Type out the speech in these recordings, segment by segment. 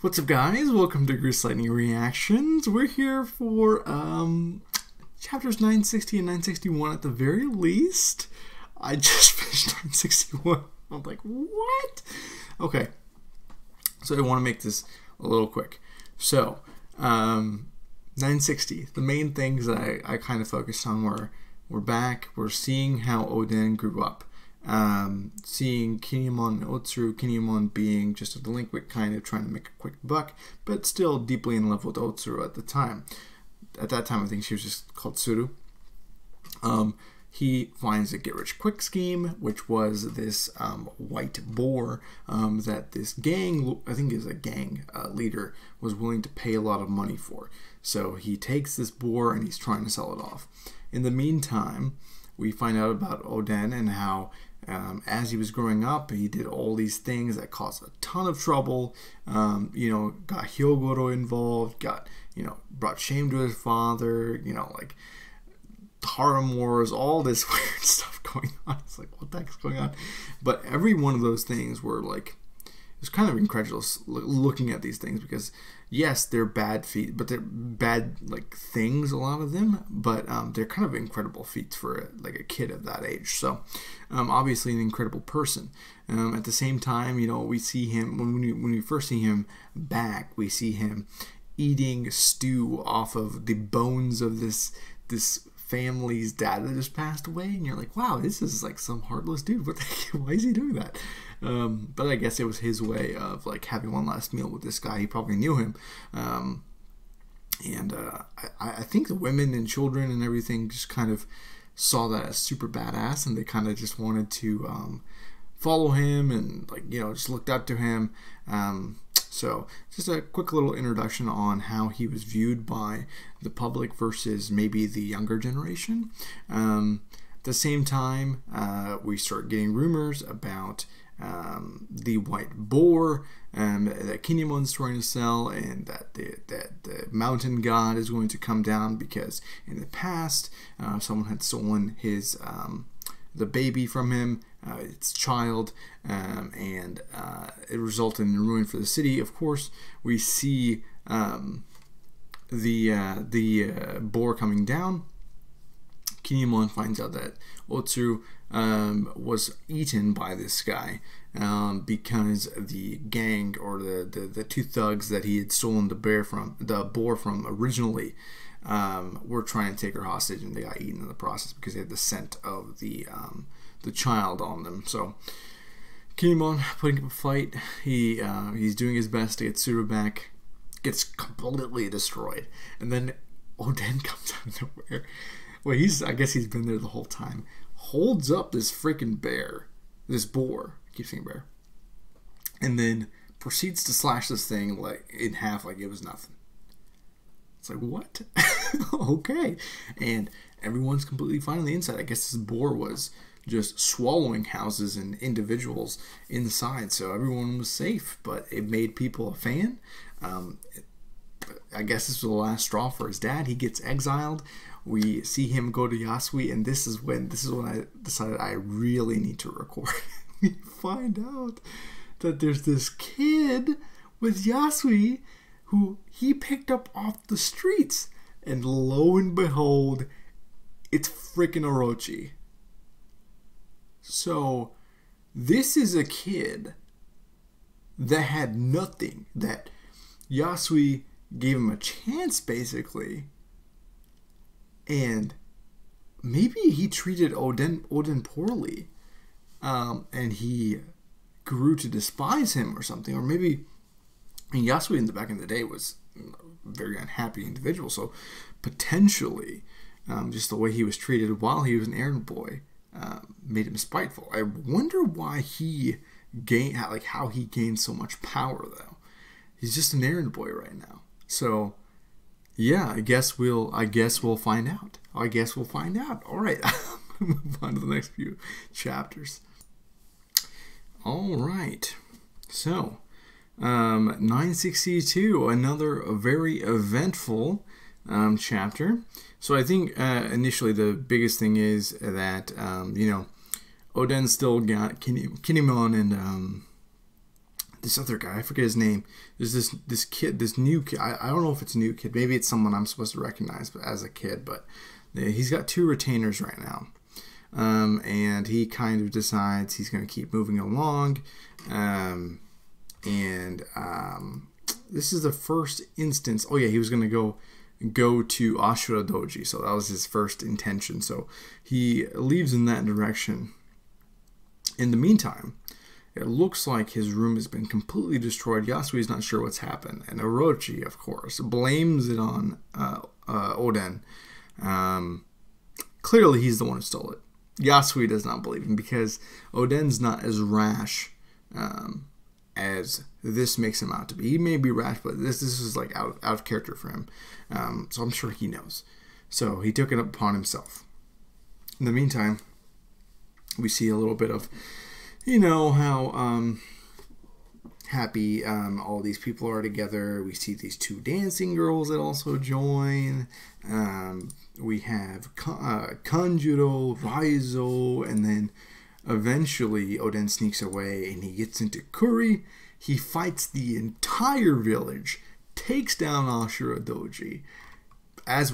What's up, guys? Welcome to Goose Lightning Reactions. We're here for chapters 960 and 961 at the very least. I just finished 961. I'm like, what? Okay, so I want to make this a little quick. So, 960, the main things that I kind of focused on were we're back, we're seeing how Oden grew up. Seeing Kinemon and Otsuru, Kinemon being just a delinquent, kind of trying to make a quick buck, but still deeply in love with Otsuru at the time. At that time, I think she was just called Tsuru. He finds a get-rich-quick scheme, which was this white boar that this gang, I think is a gang leader, was willing to pay a lot of money for. So he takes this boar and he's trying to sell it off. In the meantime, we find out about Oden and how as he was growing up, he did all these things that caused a ton of trouble. You know, got Hyogoro involved, brought shame to his father, like harem wars, all this weird stuff going on. It's like, what the heck's going on? But every one of those things were like, it was kind of incredulous looking at these things because, yes, they're bad feats, but they're bad like things, a lot of them, but they're kind of incredible feats for like a kid of that age. So obviously an incredible person. At the same time, we see him when we first see him back, we see him eating stew off of the bones of this family's dad that just passed away, and you're like, wow, this is like some heartless dude. What the heck? Why is he doing that? But I guess it was his way of like having one last meal with this guy. He probably knew him, and I think the women and children and everything just kind of saw that as super badass, and they kind of just wanted to follow him and just looked up to him. So just a quick little introduction on how he was viewed by the public versus maybe the younger generation. At the same time, we start getting rumors about the white boar that Kinemon's trying to sell, and that the mountain god is going to come down because in the past someone had stolen his the baby from him, its child, and it resulted in ruin for the city. Of course, we see the boar coming down. Kinemon finds out that Otsuru was eaten by this guy because the gang, or the two thugs that he had stolen the boar from originally, were trying to take her hostage, and they got eaten in the process because they had the scent of the child on them. So Kinemon putting up a fight. He's doing his best to get Tsuru back. Gets completely destroyed, and then Oden comes out of nowhere. Well, I guess he's been there the whole time. Holds up this freaking bear, this boar. I keep saying bear, and then proceeds to slash this thing like in half, like it was nothing. It's like, what? Okay. And everyone's completely fine on the inside. I guess this boar was just swallowing houses and individuals inside, so everyone was safe, but it made people a fan. I guess this was the last straw for his dad. He gets exiled. We see him go to Yasui, and this is when I decided I really need to record. We find out that there's this kid with Yasui who he picked up off the streets, and lo and behold, it's freaking Orochi. So this is a kid that had nothing, that Yasui gave him a chance basically, and maybe he treated Oden poorly, and he grew to despise him or something, or maybe. I mean, Yasui in the back in the day was a very unhappy individual, so potentially just the way he was treated while he was an errand boy made him spiteful. I wonder why he gained, how he gained so much power though. He's just an errand boy right now. So yeah, I guess we'll find out. I guess we'll find out. All right, move on to the next few chapters. All right, so. 962, another very eventful chapter. So I think initially the biggest thing is that Oden still got Kinemon and this other guy, I forget his name. There's this kid, this new kid. I don't know if it's a new kid. Maybe it's someone I'm supposed to recognize as a kid, but he's got 2 retainers right now. And he kind of decides he's going to keep moving along. This is the first instance. Oh yeah, he was going to go to Ashura Doji. So that was his first intention. So he leaves in that direction. In the meantime, it looks like his room has been completely destroyed. Yasui is not sure what's happened. And Orochi, of course, blames it on Oden. Clearly, he's the one who stole it. Yasui does not believe him because Oden's not as rash as this makes him out to be. He may be rash, but this is like out of character for him. So I'm sure he knows. So he took it upon himself. In the meantime, we see a little bit of, how happy all these people are together. We see these 2 dancing girls that also join. We have Kanjuro, Raizo, and then eventually Oden sneaks away and he gets into Kuri. He fights the entire village, takes down Ashura Doji. As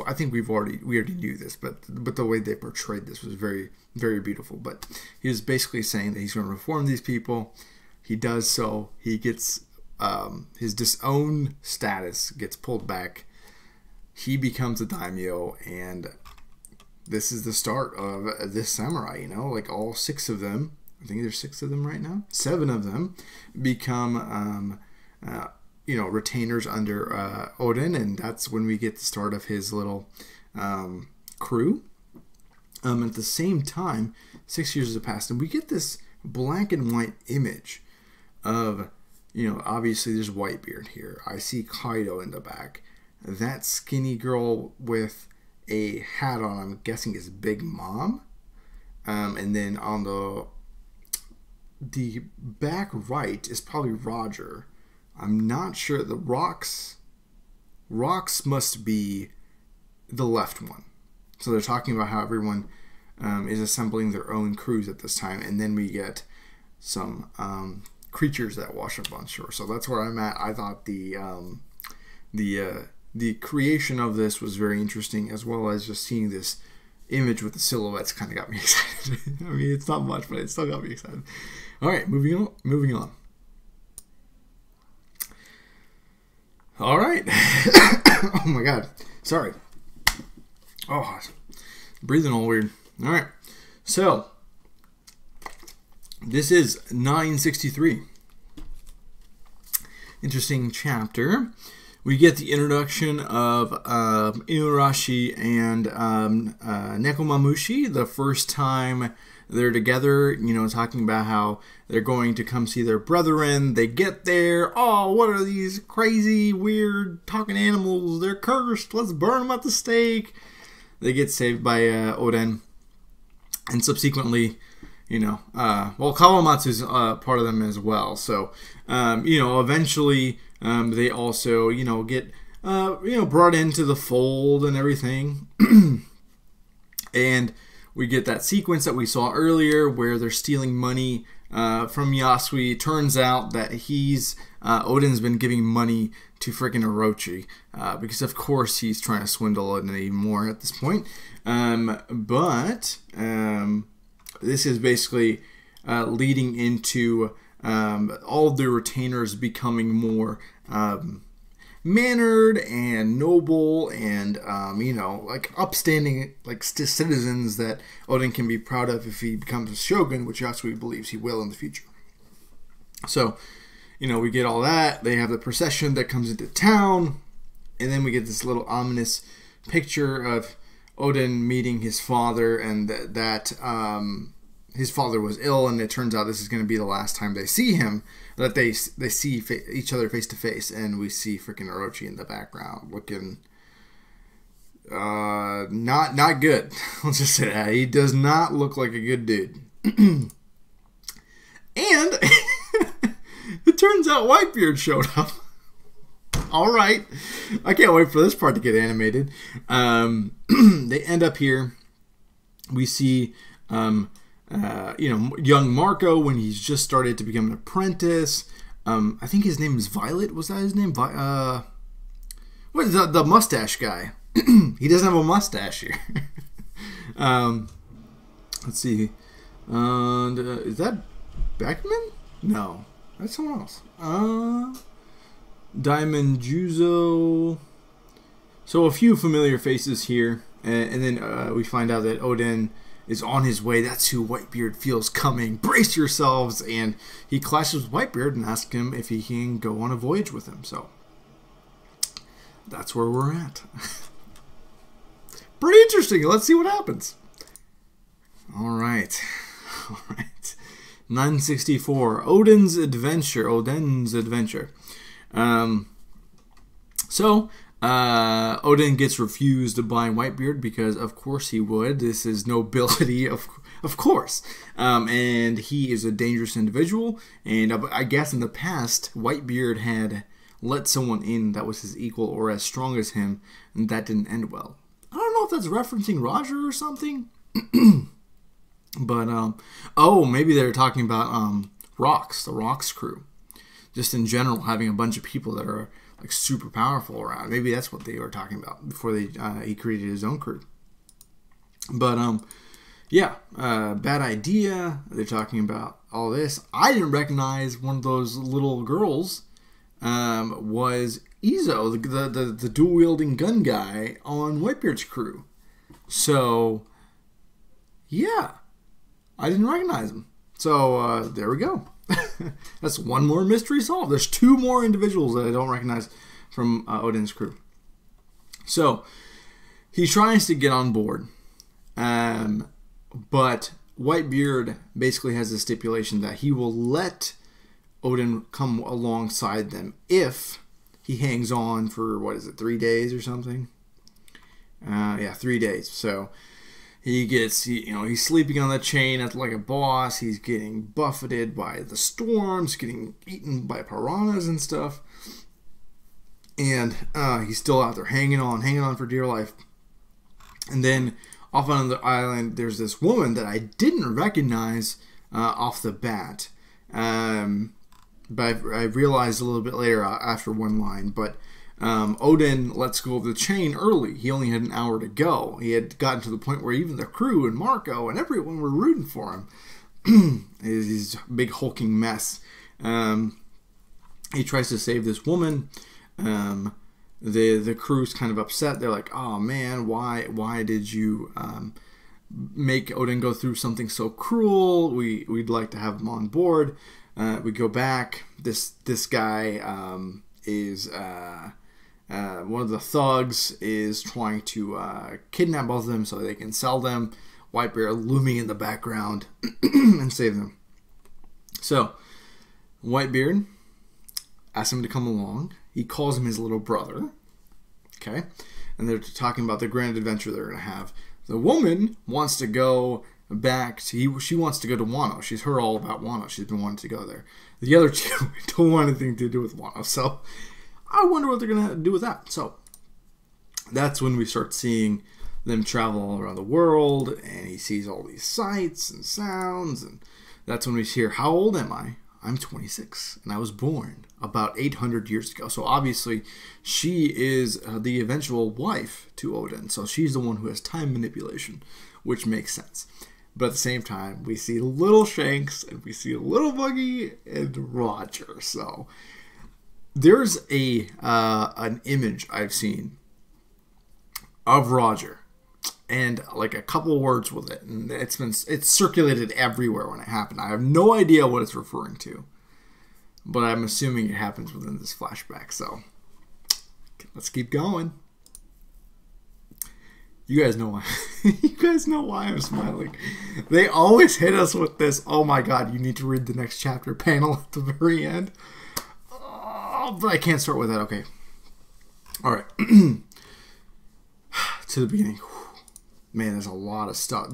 I think we already knew this, but the way they portrayed this was very, very beautiful. But he was basically saying that he's going to reform these people. He does so. He gets his disowned status gets pulled back. He becomes a daimyo, and this is the start of this samurai. Like all 6 of them. I think there's 6 of them right now. 7 of them become retainers under Oden, and that's when we get the start of his little crew. At the same time, 6 years have passed, and we get this black and white image of, obviously there's Whitebeard here. I see Kaido in the back. That skinny girl with a hat on, I'm guessing is Big Mom. And then on the back right is probably Roger. I'm not sure. The rocks must be the left one. So they're talking about how everyone is assembling their own crews at this time, and then we get some creatures that wash up on shore. So that's where I'm at. I thought the creation of this was very interesting, as well as just seeing this image with the silhouettes kind of got me excited. I mean, it's not much, but it still got me excited. All right, moving on. All right. Oh my God. Sorry. Oh, breathing all weird. All right. So, this is 963. Interesting chapter. We get the introduction of Inuarashi and Nekomamushi, the first time they're together, talking about how they're going to come see their brethren. They get there. Oh, what are these crazy, weird, talking animals? They're cursed. Let's burn them at the stake. They get saved by Oden. And subsequently, Kawamatsu's part of them as well. So, eventually they also, get, brought into the fold and everything. And we get that sequence that we saw earlier where they're stealing money from Yasui. Turns out that Oden's been giving money to freaking Orochi because of course he's trying to swindle Oden even more at this point. But this is basically leading into all the retainers becoming more mannered and noble and like upstanding citizens that Oden can be proud of if he becomes a shogun, which Yasui believes he will in the future. So we get all that. They have the procession that comes into town, and then we get this little ominous picture of Oden meeting his father, and that his father was ill, and it turns out this is going to be the last time they see him, that they see each other face to face, and we see freaking Orochi in the background looking not good. Let's just say that. He does not look like a good dude. And it turns out Whitebeard showed up. All right. I can't wait for this part to get animated. They end up here. We see young Marco when he's just started to become an apprentice. I think his name is Violet. Was that his name? What is the mustache guy? He doesn't have a mustache here. Let's see. Is that Beckman? No, that's someone else. Diamond Juzo. So a few familiar faces here, and then we find out that Odin is on his way. That's who Whitebeard feels coming. Brace yourselves! And he clashes with Whitebeard and asks him if he can go on a voyage with him. So that's where we're at. Pretty interesting. Let's see what happens. All right. 964. Odin's Adventure. Odin gets refused by Whitebeard because, of course, he would. This is nobility, of course. And he is a dangerous individual. And I guess in the past, Whitebeard had let someone in that was his equal or as strong as him, and that didn't end well. I don't know if that's referencing Roger or something. But, oh, maybe they're talking about Rox, the Rox crew. Just in general, having a bunch of people that are like super powerful around. Maybe that's what they were talking about before he created his own crew. But yeah, bad idea. They're talking about all this. I didn't recognize one of those little girls was Izo, the dual wielding gun guy on Whitebeard's crew. So yeah, I didn't recognize him. So there we go. That's one more mystery solved. There's two more individuals that I don't recognize from Odin's crew. So he tries to get on board, but Whitebeard basically has a stipulation that he will let Odin come alongside them if he hangs on for, what is it, 3 days or something? Yeah, 3 days. So he gets, he's sleeping on the chain like a boss. He's getting buffeted by the storms, getting eaten by piranhas and stuff. And he's still out there hanging on for dear life. And then off on the island, there's this woman that I didn't recognize off the bat. But I realized a little bit later after one line. But Odin lets go of the chain early. He only had an hour to go. He had gotten to the point where even the crew and Marco and everyone were rooting for him. He's a big hulking mess. He tries to save this woman. The crew's kind of upset. They're like, "Oh man, why did you make Odin go through something so cruel? We'd like to have him on board." We go back. This guy is one of the thugs is trying to kidnap both of them so they can sell them. Whitebeard looming in the background and save them. So Whitebeard asks him to come along. He calls him his little brother. Okay, and they're talking about the grand adventure they're going to have. The woman wants to go back to, she wants to go to Wano. She's heard all about Wano. She's been wanting to go there. The other two don't want anything to do with Wano. So I wonder what they're going to do with that. So that's when we start seeing them travel all around the world, and he sees all these sights and sounds, and that's when we hear, how old am I? I'm 26, and I was born about 800 years ago. So obviously she is the eventual wife to Odin. So she's the one who has time manipulation, which makes sense. But at the same time, we see little Shanks, and we see little Buggy and Roger. So there's an image I've seen of Roger, and like a couple words with it, and it's circulated everywhere when it happened. I have no idea what it's referring to, but I'm assuming it happens within this flashback. So let's keep going. You guys know why. You guys know why I'm smiling. They always hit us with this, "Oh my god, you need to read the next chapter" panel at the very end. Oh, but I can't start with that. Okay. All right. To the beginning. Man, there's a lot of stuff.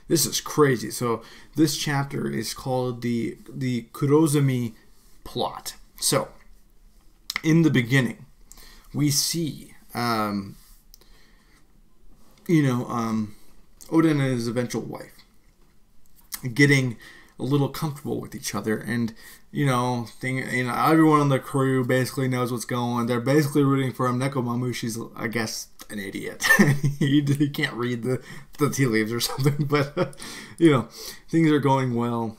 This is crazy. So this chapter is called the Kurozumi plot. So in the beginning, we see Odin and his eventual wife getting a little comfortable with each other, and everyone on the crew basically knows what's going on. They're basically rooting for him. Nekomamushi's, I guess, an idiot. he can't read the tea leaves or something, but, things are going well.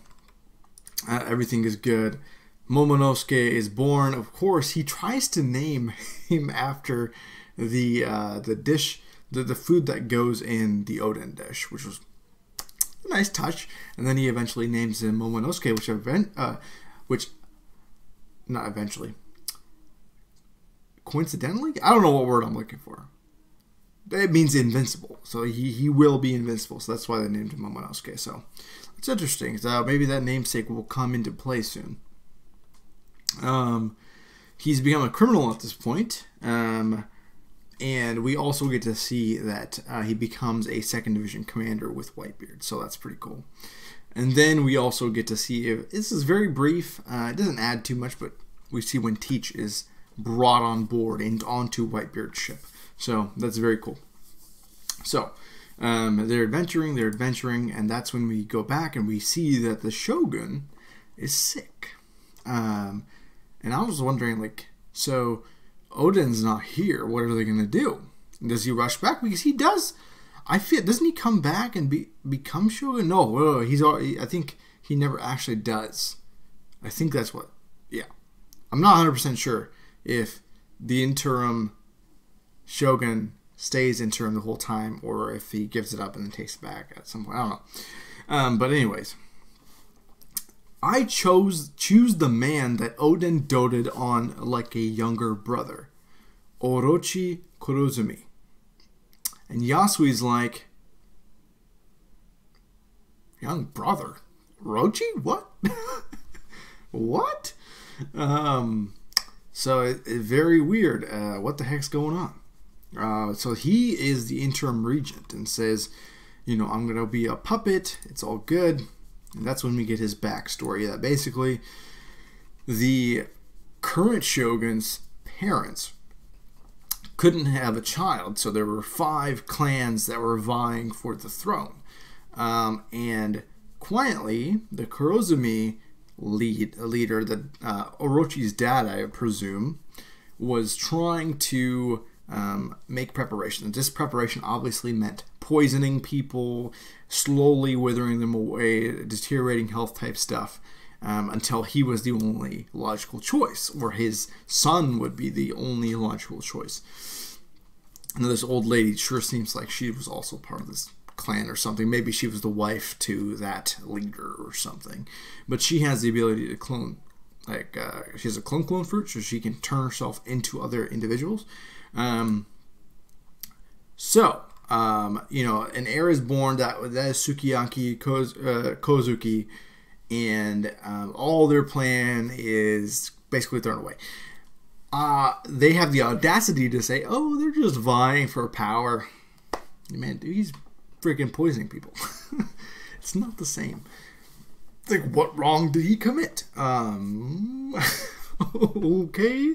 Everything is good. Momonosuke is born. Of course, he tries to name him after the dish, the food that goes in the Oden dish, which was a nice touch. And then he eventually names him Momonosuke, which not eventually, coincidentally, I don't know what word I'm looking for. It means invincible, so he will be invincible. So that's why they named him Momonosuke. So it's interesting. So maybe that namesake will come into play soon. He's become a criminal at this point, and we also get to see that he becomes a 2nd Division commander with Whitebeard, so that's pretty cool. And then we also get to see, this is very brief, it doesn't add too much, but we see when Teach is brought on board and onto Whitebeard's ship, so that's very cool. So they're adventuring, and that's when we go back and we see that the Shogun is sick. And I was wondering, so Oden's not here. What are they going to do? Does he rush back? Because he does. Doesn't he come back and become Shogun? No, he's already. I think he never actually does. I think that's what. Yeah, I'm not 100% sure if the interim Shogun stays interim the whole time, or if he gives it up and then takes it back at some point. I don't know. But anyways. I choose the man that Oden doted on like a younger brother, Orochi Kurozumi. And Yasui's like, young brother? Orochi? What? What? So it's very weird. What the heck's going on? So he is the interim regent and says, I'm going to be a puppet. It's all good. And that's when we get his backstory. That basically the current shogun's parents couldn't have a child, so there were 5 clans that were vying for the throne. And quietly, the Kurozumi leader, Orochi's dad, I presume, was trying to make preparations. This preparation obviously meant poisoning people, slowly withering them away, deteriorating health type stuff, until he was the only logical choice, or his son would be the only logical choice. And this old lady sure seems like she was also part of this clan or something. Maybe she was the wife to that leader or something. But she has the ability to clone, she has a clone fruit, so she can turn herself into other individuals. An heir is born, that is Sukiyaki Kozuki, and all their plan is basically thrown away. They have the audacity to say, oh, they're just vying for power. Man, dude, he's freaking poisoning people. It's not the same. It's like, what wrong did he commit? Okay.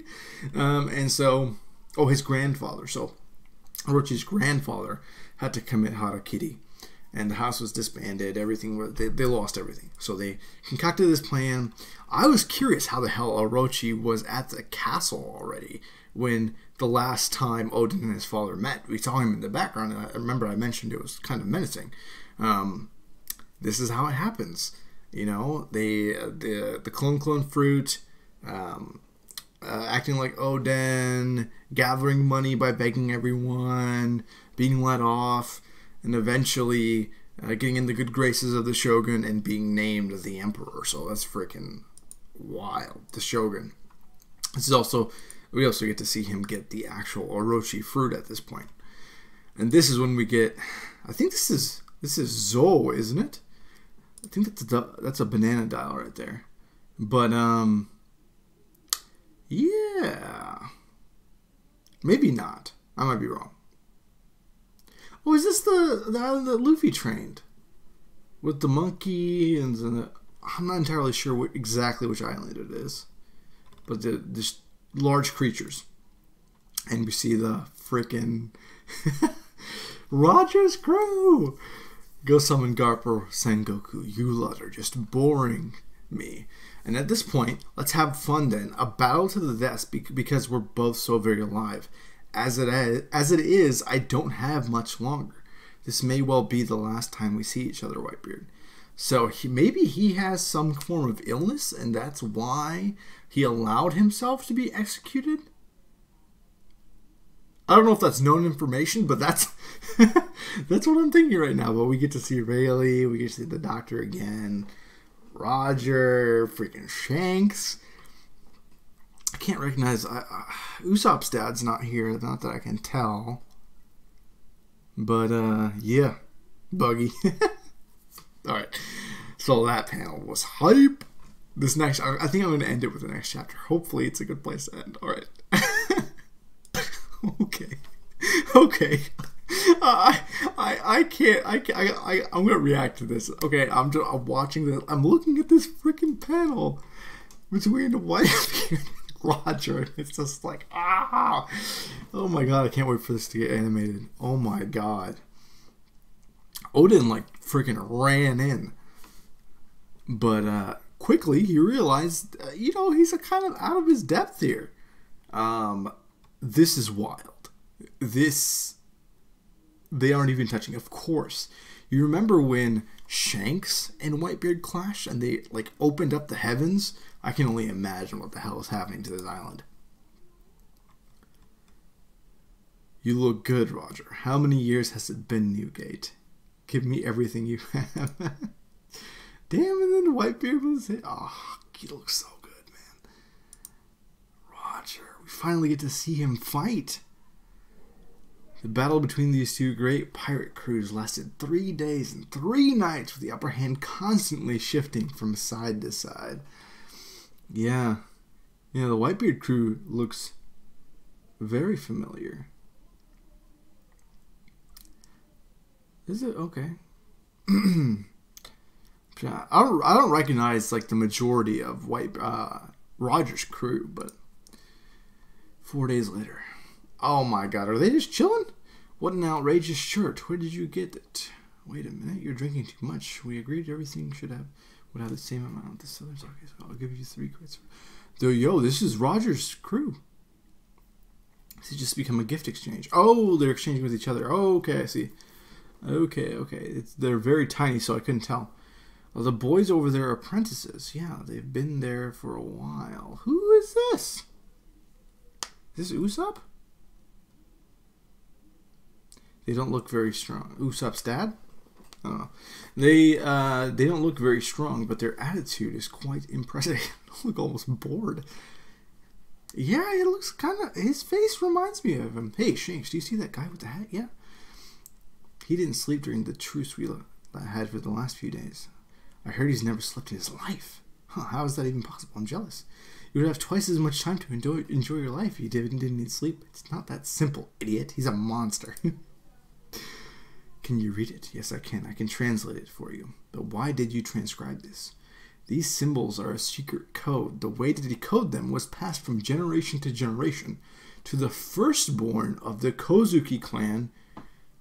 And so, his grandfather. So, Orochi's grandfather had to commit harakiri, and the house was disbanded. Everything, they lost everything. So they concocted this plan. I was curious how the hell Orochi was at the castle already when the last time Oden and his father met. We saw him in the background, and I remember I mentioned it was kind of menacing. This is how it happens. The clone fruit, acting like Oden, gathering money by begging everyone, being let off, and eventually getting in the good graces of the Shogun and being named as the Emperor. So that's freaking wild. The Shogun. We also get to see him get the actual Orochi fruit at this point. And this is when we get, I think this is Zou, isn't it? I think that's a banana dial right there. But yeah, maybe not. I might be wrong. Oh, is this the island that Luffy trained with the monkey and I'm not entirely sure exactly which island it is, but there's large creatures, and we see the freaking Roger's crew. Go summon Garp or Sengoku. You lot are just boring. me. And at this point, let's have fun then. A battle to the death because we're both so very alive. As it is, I don't have much longer. This may well be the last time we see each other, Whitebeard. So maybe he has some form of illness, and that's why he allowed himself to be executed? I don't know if that's known information, but that's that's what I'm thinking right now. But we get to see Rayleigh, we get to see the Doctor again, Roger, freaking Shanks. I can't recognize Usopp's dad's not here, not that I can tell. But yeah, Buggy. All right, so that panel was hype. This next, I think I'm going to end it with the next chapter. Hopefully, it's a good place to end. All right. Okay. I can't. I'm gonna react to this. Okay, I'm watching this. I'm looking at this freaking panel between Whitebeard and Roger, and it's just like ah. Oh my god! I can't wait for this to get animated. Oh my god. Odin like freaking ran in, but quickly he realized, you know, he's kind of out of his depth here. This is wild. They aren't even touching. Of course, you remember when Shanks and Whitebeard clashed and they like opened up the heavens? I can only imagine what the hell is happening to this island. You look good, Roger. How many years has it been, Newgate? Give me everything you have. Damn, and then Whitebeard was hit. Oh, he looks so good, man. Roger, we finally get to see him fight. The battle between these two great pirate crews lasted 3 days and 3 nights, with the upper hand constantly shifting from side to side. Yeah. Yeah, the Whitebeard crew looks very familiar. Is it? Okay. I don't recognize like the majority of Roger's crew, but 4 days later. Oh my god, are they just chilling? What an outrageous shirt. Where did you get it? Wait a minute, you're drinking too much. We agreed everything would have the same amount. This other's okay, so I'll give you 3 crates. Yo, this is Roger's crew. This has just become a gift exchange. Oh, they're exchanging with each other. Oh, okay, I see. Okay. They're very tiny, so I couldn't tell. Well, the boys over there are apprentices. Yeah, they've been there for a while. Who is this? Is this Usopp? They don't look very strong. Usopp's dad? I don't know. They don't look very strong, but their attitude is quite impressive. They look almost bored. Yeah, it looks kind of... His face reminds me of him. Hey, Shanks, do you see that guy with the hat? Yeah. He didn't sleep during the truce we had for the last few days. I heard he's never slept in his life. Huh, how is that even possible? I'm jealous. You would have twice as much time to enjoy your life if you didn't need sleep. It's not that simple, idiot. He's a monster. Can you read it? Yes, I can. I can translate it for you. But why did you transcribe this? These symbols are a secret code. The way to decode them was passed from generation to generation to the firstborn of the Kozuki clan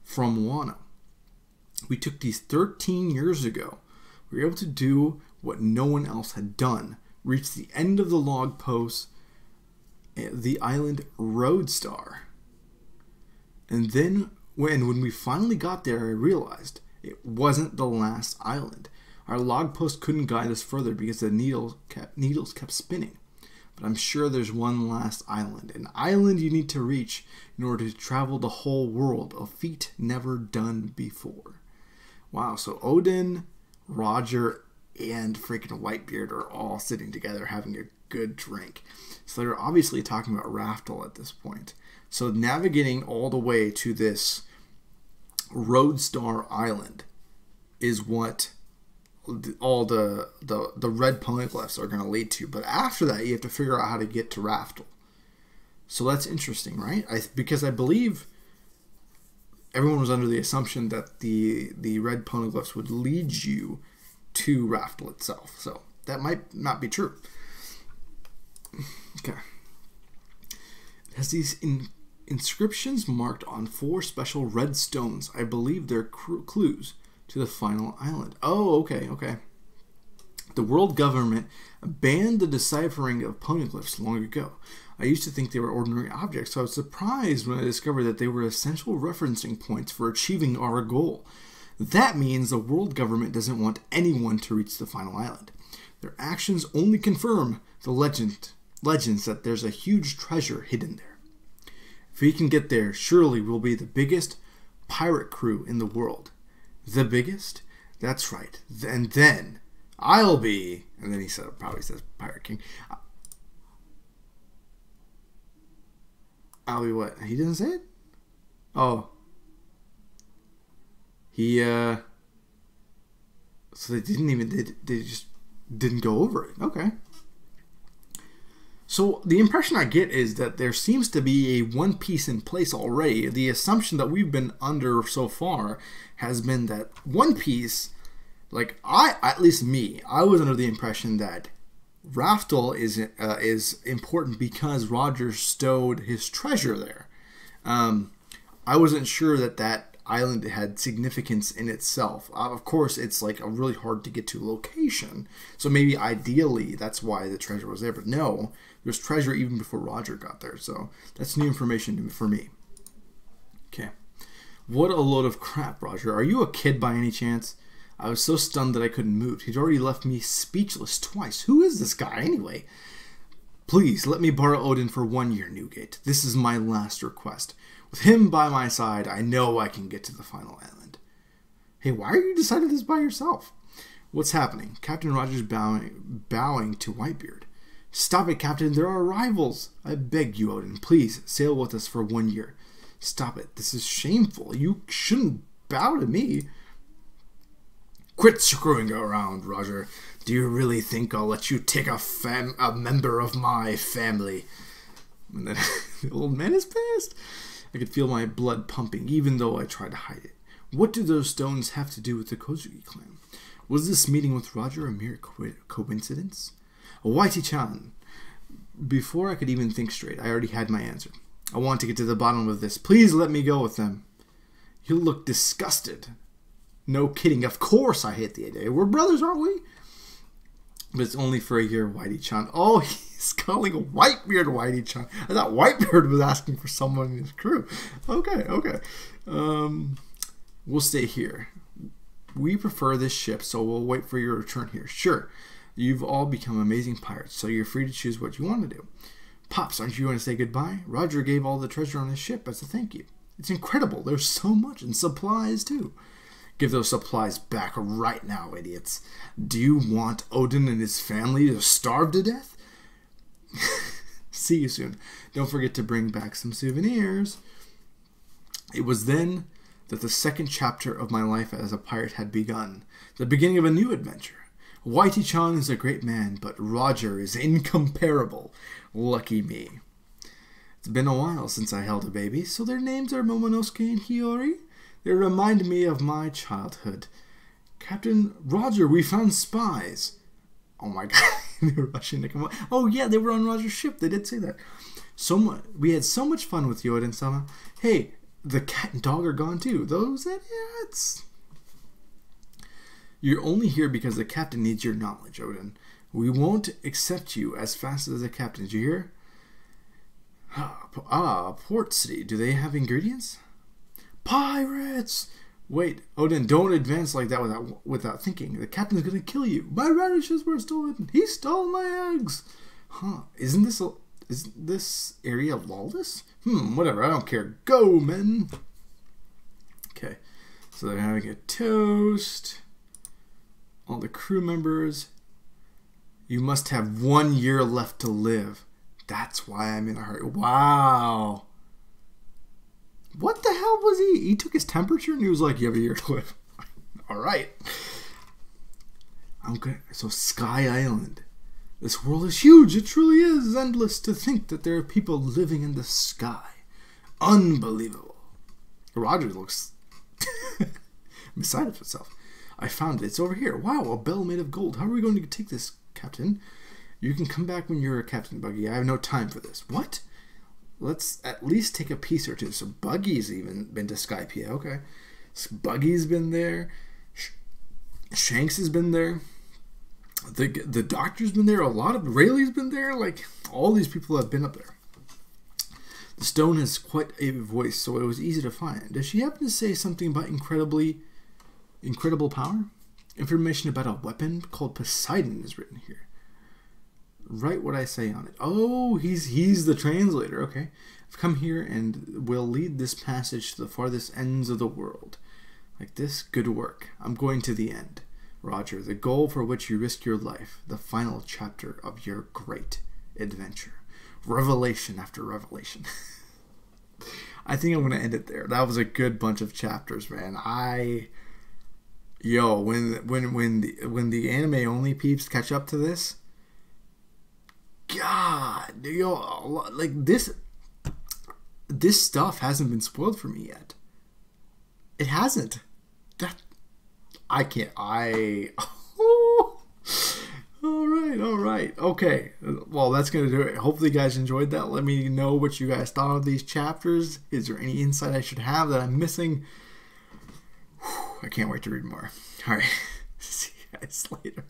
from Wano. We took these 13 years ago. We were able to do what no one else had done. Reach the end of the log post, the island Roadstar. And then when we finally got there, I realized it wasn't the last island. Our log post couldn't guide us further because the needles kept spinning. But I'm sure there's one last island. An island you need to reach in order to travel the whole world. A feat never done before. Wow, so Odin, Roger, and freaking Whitebeard are all sitting together having a good drink. So they're obviously talking about Raftel at this point. So navigating all the way to this Roadstar Island is what all the red poneglyphs are going to lead to. But after that, you have to figure out how to get to Raftel. So that's interesting, right? Because I believe everyone was under the assumption that the red poneglyphs would lead you to Raftel itself. So that might not be true. Okay. It has these inscriptions marked on 4 special red stones. I believe they're clues to the final island. Oh, okay. The world government banned the deciphering of poneglyphs long ago. I used to think they were ordinary objects, so I was surprised when I discovered that they were essential referencing points for achieving our goal. That means the world government doesn't want anyone to reach the final island. Their actions only confirm the legends that there's a huge treasure hidden there. If we can get there, surely we'll be the biggest pirate crew in the world. The biggest? That's right. And then I'll be, and then he probably says Pirate King. I'll be what? He didn't say it? Oh. So they didn't even, they just didn't go over it. Okay. So the impression I get is that there seems to be a One Piece in place already. The assumption that we've been under so far has been that One Piece, like at least me, I was under the impression that Raftel is important because Roger stowed his treasure there. I wasn't sure that island had significance in itself. Of course, it's like a really hard to get to location, so maybe ideally that's why the treasure was there. But no, there's treasure even before Roger got there, so that's new information for me. Okay, what a load of crap, Roger. Are you a kid by any chance? I was so stunned that I couldn't move. He'd already left me speechless twice. Who is this guy anyway? Please, let me borrow Odin for 1 year, Newgate. This is my last request. With him by my side, I know I can get to the final island. Hey, why are you deciding this by yourself? What's happening? Captain Rogers bowing to Whitebeard. Stop it, Captain. There are rivals. I beg you, Odin. Please, sail with us for 1 year. Stop it. This is shameful. You shouldn't bow to me. Quit screwing around, Roger. Do you really think I'll let you take a member of my family? And then the old man is pissed. I could feel my blood pumping, even though I tried to hide it. What do those stones have to do with the Kozuki clan? Was this meeting with Roger a mere coincidence? Whitey-chan. Before I could even think straight, I already had my answer. I want to get to the bottom of this. Please let me go with them. You look disgusted. No kidding. Of course I hate the idea. We're brothers, aren't we? But it's only for a year, Whitey-chan. Oh, he's calling Whitebeard Whitey-chan. I thought Whitebeard was asking for someone in his crew. Okay. We'll stay here. We prefer this ship, so we'll wait for your return here. Sure. You've all become amazing pirates, so you're free to choose what you want to do. Pops, aren't you going to say goodbye? Roger gave all the treasure on his ship as a thank you. It's incredible. There's so much, and supplies, too. Give those supplies back right now, idiots. Do you want Odin and his family to starve to death? See you soon. Don't forget to bring back some souvenirs. It was then that the second chapter of my life as a pirate had begun. The beginning of a new adventure. Whitey-chan is a great man, but Roger is incomparable. Lucky me. It's been a while since I held a baby, so their names are Momonosuke and Hiyori. They remind me of my childhood. Captain Roger, we found spies. Oh my god, they were rushing to come on. Oh yeah, they were on Roger's ship. They did say that. We had so much fun with you, Odin-sama. Hey, the cat and dog are gone too. Those idiots. You're only here because the captain needs your knowledge, Odin. We won't accept you as fast as the captain. Did you hear? Port City. Do they have ingredients? Pirates! Wait, Odin, don't advance like that without thinking. The captain's gonna kill you. My radishes were stolen. He stole my eggs. Huh? Isn't this area lawless? Whatever. I don't care. Go, men. Okay. So they're having a toast. All the crew members. You must have 1 year left to live. That's why I'm in a hurry. Wow. What the hell was he? He took his temperature and he was like, you have a year to live. All right. Okay, so Sky Island. This world is huge. It truly is endless to think that there are people living in the sky. Unbelievable. Roger looks beside himself. I found it. It's over here. Wow, a bell made of gold. How are we going to take this, Captain? You can come back when you're a captain, Buggy. I have no time for this. What? Let's at least take a piece or two. So Buggy's even been to Skypiea. Okay. So Buggy's been there. Shanks has been there. The Doctor's been there. A lot of Rayleigh's been there. Like, all these people have been up there. The stone has quite a voice, so it was easy to find. Does she happen to say something about incredible power? Information about a weapon called Poseidon is written here. Write what I say on it. Oh, he's the translator. Okay. I've come here and will lead this passage to the farthest ends of the world. Like this, good work. I'm going to the end. Roger, the goal for which you risk your life. The final chapter of your great adventure. Revelation after revelation. I think I'm going to end it there. That was a good bunch of chapters, man. When the anime only peeps catch up to this, God, like this stuff hasn't been spoiled for me yet. It hasn't. I can't. All right. Okay. Well, that's going to do it. Hopefully you guys enjoyed that. Let me know what you guys thought of these chapters. Is there any insight I should have that I'm missing? I can't wait to read more. All right. See you guys later.